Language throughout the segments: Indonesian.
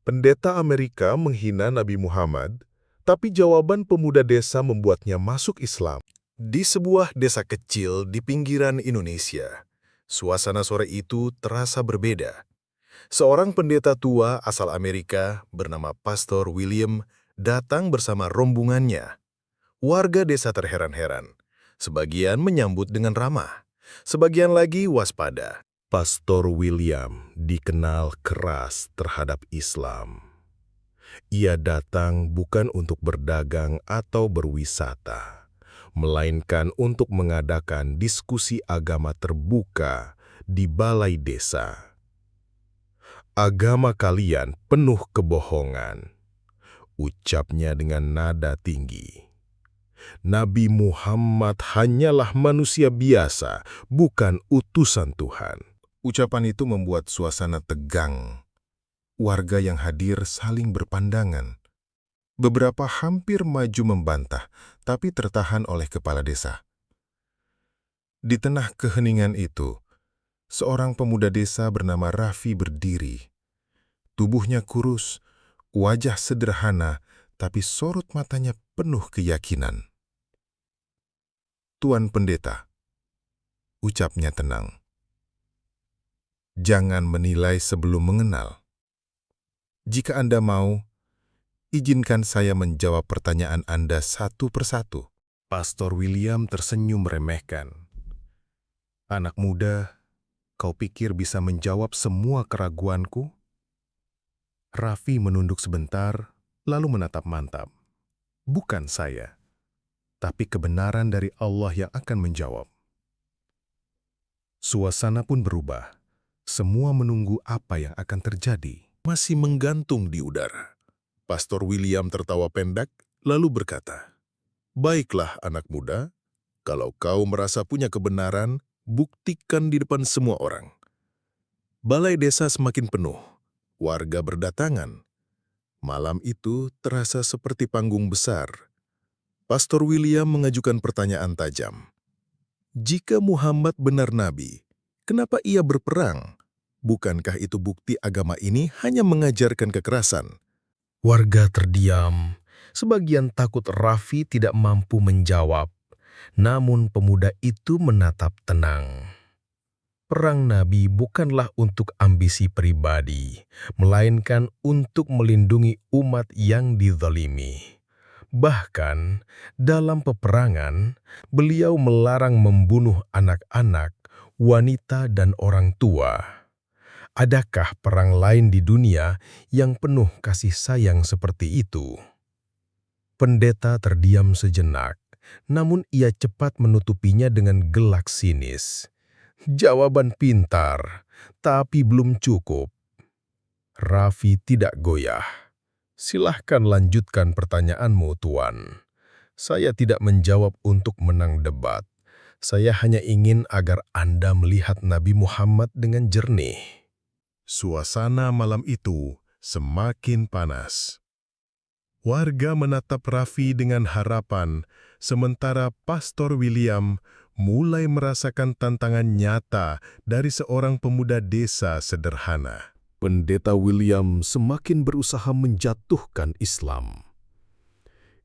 Pendeta Amerika menghina Nabi Muhammad, tapi jawaban pemuda desa membuatnya masuk Islam. Di sebuah desa kecil di pinggiran Indonesia, suasana sore itu terasa berbeda. Seorang pendeta tua asal Amerika bernama Pastor William datang bersama rombongannya. Warga desa terheran-heran. Sebagian menyambut dengan ramah, sebagian lagi waspada. Pastor William dikenal keras terhadap Islam. Ia datang bukan untuk berdagang atau berwisata, melainkan untuk mengadakan diskusi agama terbuka di balai desa. "Agama kalian penuh kebohongan," ucapnya dengan nada tinggi. "Nabi Muhammad hanyalah manusia biasa, bukan utusan Tuhan." Ucapan itu membuat suasana tegang. Warga yang hadir saling berpandangan. Beberapa hampir maju membantah, tapi tertahan oleh kepala desa. Di tengah keheningan itu, seorang pemuda desa bernama Raffi berdiri. Tubuhnya kurus, wajah sederhana, tapi sorot matanya penuh keyakinan. "Tuan Pendeta," ucapnya tenang, "jangan menilai sebelum mengenal. Jika Anda mau, izinkan saya menjawab pertanyaan Anda satu persatu." Pastor William tersenyum meremehkan. "Anak muda, kau pikir bisa menjawab semua keraguanku?" Raffi menunduk sebentar, lalu menatap mantap. "Bukan saya, tapi kebenaran dari Allah yang akan menjawab." Suasana pun berubah. Semua menunggu apa yang akan terjadi. Masih menggantung di udara. Pastor William tertawa pendek, lalu berkata, "Baiklah anak muda, kalau kau merasa punya kebenaran, buktikan di depan semua orang." Balai desa semakin penuh. Warga berdatangan. Malam itu terasa seperti panggung besar. Pastor William mengajukan pertanyaan tajam. Jika Muhammad benar nabi, kenapa ia berperang? Bukankah itu bukti agama ini hanya mengajarkan kekerasan? Warga terdiam. Sebagian takut Raffi tidak mampu menjawab. Namun pemuda itu menatap tenang. Perang Nabi bukanlah untuk ambisi pribadi, melainkan untuk melindungi umat yang dizalimi. Bahkan, dalam peperangan, beliau melarang membunuh anak-anak, wanita, dan orang tua. Adakah perang lain di dunia yang penuh kasih sayang seperti itu? Pendeta terdiam sejenak, namun ia cepat menutupinya dengan gelak sinis. "Jawaban pintar, tapi belum cukup." Raffi tidak goyah. "Silahkan lanjutkan pertanyaanmu, Tuan. Saya tidak menjawab untuk menang debat. Saya hanya ingin agar Anda melihat Nabi Muhammad dengan jernih." Suasana malam itu semakin panas. Warga menatap Raffi dengan harapan, sementara Pastor William mulai merasakan tantangan nyata dari seorang pemuda desa sederhana. Pendeta William semakin berusaha menjatuhkan Islam.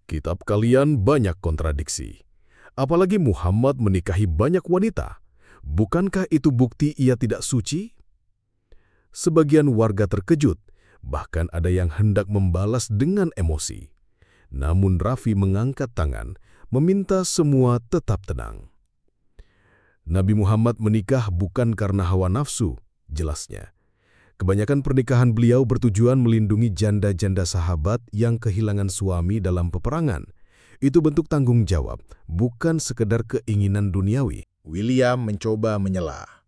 "Kitab kalian banyak kontradiksi. Apalagi Muhammad menikahi banyak wanita. Bukankah itu bukti ia tidak suci?" Sebagian warga terkejut, bahkan ada yang hendak membalas dengan emosi. Namun Raffi mengangkat tangan, meminta semua tetap tenang. "Nabi Muhammad menikah bukan karena hawa nafsu," jelasnya. "Kebanyakan pernikahan beliau bertujuan melindungi janda-janda sahabat yang kehilangan suami dalam peperangan. Itu bentuk tanggung jawab, bukan sekedar keinginan duniawi." William mencoba menyela.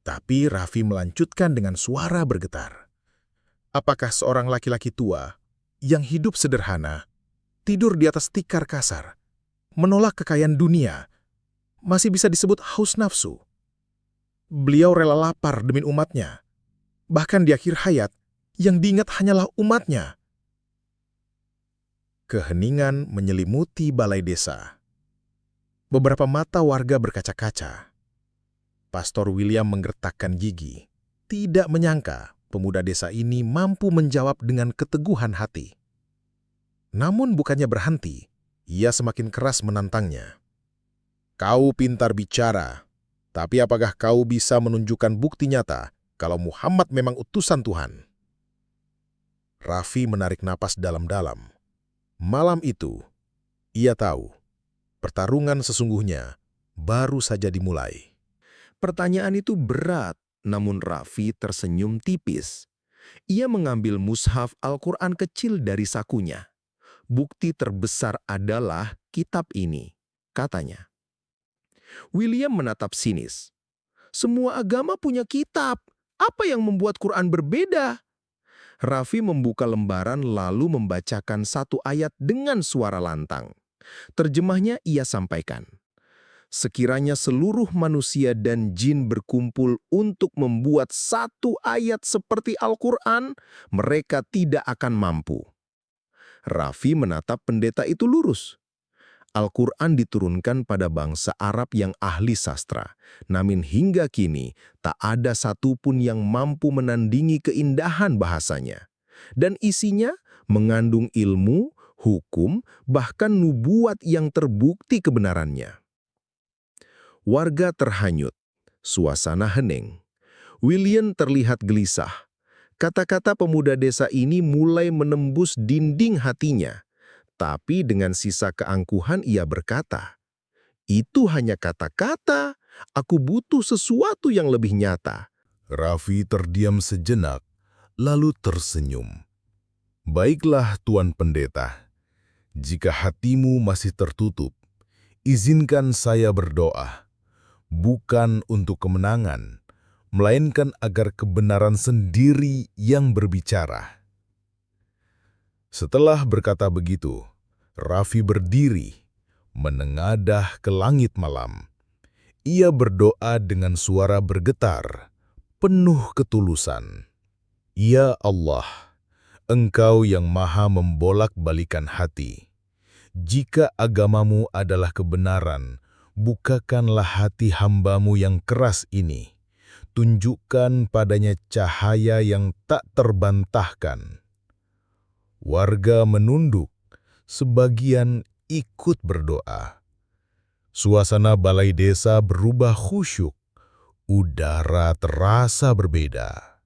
Tapi Raffi melanjutkan dengan suara bergetar. "Apakah seorang laki-laki tua yang hidup sederhana, tidur di atas tikar kasar, menolak kekayaan dunia, masih bisa disebut haus nafsu? Beliau rela lapar demi umatnya. Bahkan di akhir hayat, yang diingat hanyalah umatnya." Keheningan menyelimuti balai desa. Beberapa mata warga berkaca-kaca. Pastor William menggertakkan gigi. Tidak menyangka pemuda desa ini mampu menjawab dengan keteguhan hati. Namun bukannya berhenti, ia semakin keras menantangnya. "Kau pintar bicara, tapi apakah kau bisa menunjukkan bukti nyata kalau Muhammad memang utusan Tuhan?" Raffi menarik napas dalam-dalam. Malam itu, ia tahu pertarungan sesungguhnya baru saja dimulai. Pertanyaan itu berat, namun Raffi tersenyum tipis. Ia mengambil mushaf Al-Quran kecil dari sakunya. "Bukti terbesar adalah kitab ini," katanya. William menatap sinis. "Semua agama punya kitab. Apa yang membuat Quran berbeda?" Raffi membuka lembaran lalu membacakan satu ayat dengan suara lantang. Terjemahnya ia sampaikan. "Sekiranya seluruh manusia dan jin berkumpul untuk membuat satu ayat seperti Al-Quran, mereka tidak akan mampu." Raffi menatap pendeta itu lurus. Al-Quran diturunkan pada bangsa Arab yang ahli sastra. Namun hingga kini, tak ada satupun yang mampu menandingi keindahan bahasanya. Dan isinya mengandung ilmu, hukum, bahkan nubuat yang terbukti kebenarannya. Warga terhanyut, suasana hening. William terlihat gelisah. Kata-kata pemuda desa ini mulai menembus dinding hatinya. Tapi dengan sisa keangkuhan ia berkata, "Itu hanya kata-kata, aku butuh sesuatu yang lebih nyata." Raffi terdiam sejenak, lalu tersenyum. "Baiklah, Tuan Pendeta. Jika hatimu masih tertutup, izinkan saya berdoa. Bukan untuk kemenangan, melainkan agar kebenaran sendiri yang berbicara." Setelah berkata begitu, Raffi berdiri, menengadah ke langit malam. Ia berdoa dengan suara bergetar, penuh ketulusan. "Ya Allah, Engkau yang maha membolak-balikan hati. Jika agamamu adalah kebenaran, bukakanlah hati hambamu yang keras ini. Tunjukkan padanya cahaya yang tak terbantahkan." Warga menunduk, sebagian ikut berdoa. Suasana balai desa berubah khusyuk, udara terasa berbeda.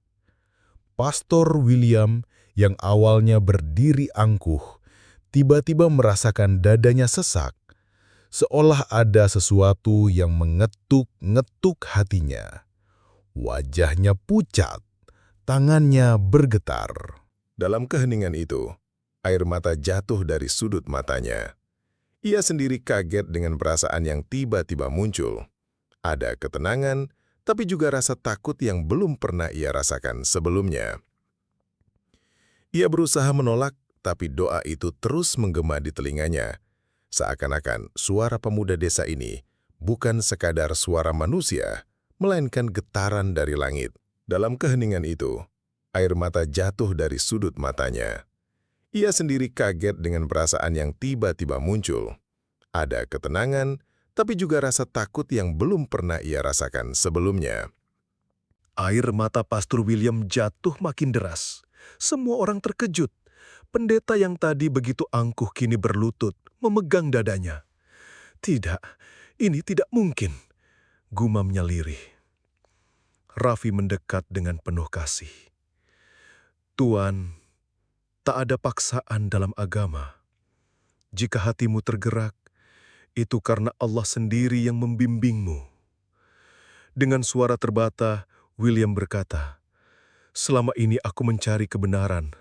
Pastor William yang awalnya berdiri angkuh, tiba-tiba merasakan dadanya sesak, seolah ada sesuatu yang mengetuk-ngetuk hatinya. Wajahnya pucat, tangannya bergetar. Dalam keheningan itu, air mata jatuh dari sudut matanya. Ia sendiri kaget dengan perasaan yang tiba-tiba muncul. Ada ketenangan, tapi juga rasa takut yang belum pernah ia rasakan sebelumnya. Ia berusaha menolak, tapi doa itu terus menggema di telinganya. Seakan-akan suara pemuda desa ini bukan sekadar suara manusia, melainkan getaran dari langit. Dalam keheningan itu, air mata jatuh dari sudut matanya. Ia sendiri kaget dengan perasaan yang tiba-tiba muncul. Ada ketenangan, tapi juga rasa takut yang belum pernah ia rasakan sebelumnya. Air mata Pastor William jatuh makin deras. Semua orang terkejut. Pendeta yang tadi begitu angkuh kini berlutut, memegang dadanya. "Tidak, ini tidak mungkin," gumamnya lirih. Raffi mendekat dengan penuh kasih. "Tuan, tak ada paksaan dalam agama. Jika hatimu tergerak, itu karena Allah sendiri yang membimbingmu." Dengan suara terbata, William berkata, "Selama ini aku mencari kebenaran,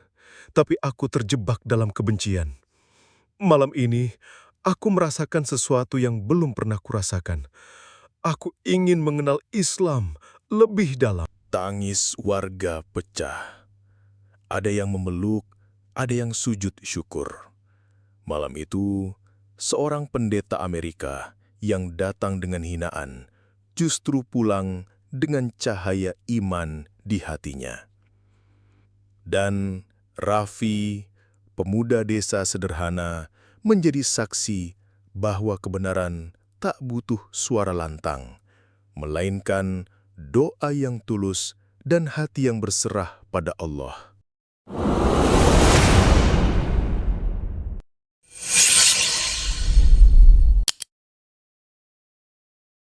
tapi aku terjebak dalam kebencian. Malam ini, aku merasakan sesuatu yang belum pernah kurasakan. Aku ingin mengenal Islam lebih dalam." Tangis warga pecah. Ada yang memeluk, ada yang sujud syukur. Malam itu, seorang pendeta Amerika yang datang dengan hinaan justru pulang dengan cahaya iman di hatinya. Dan Raffi, pemuda desa sederhana, menjadi saksi bahwa kebenaran tak butuh suara lantang, melainkan doa yang tulus dan hati yang berserah pada Allah.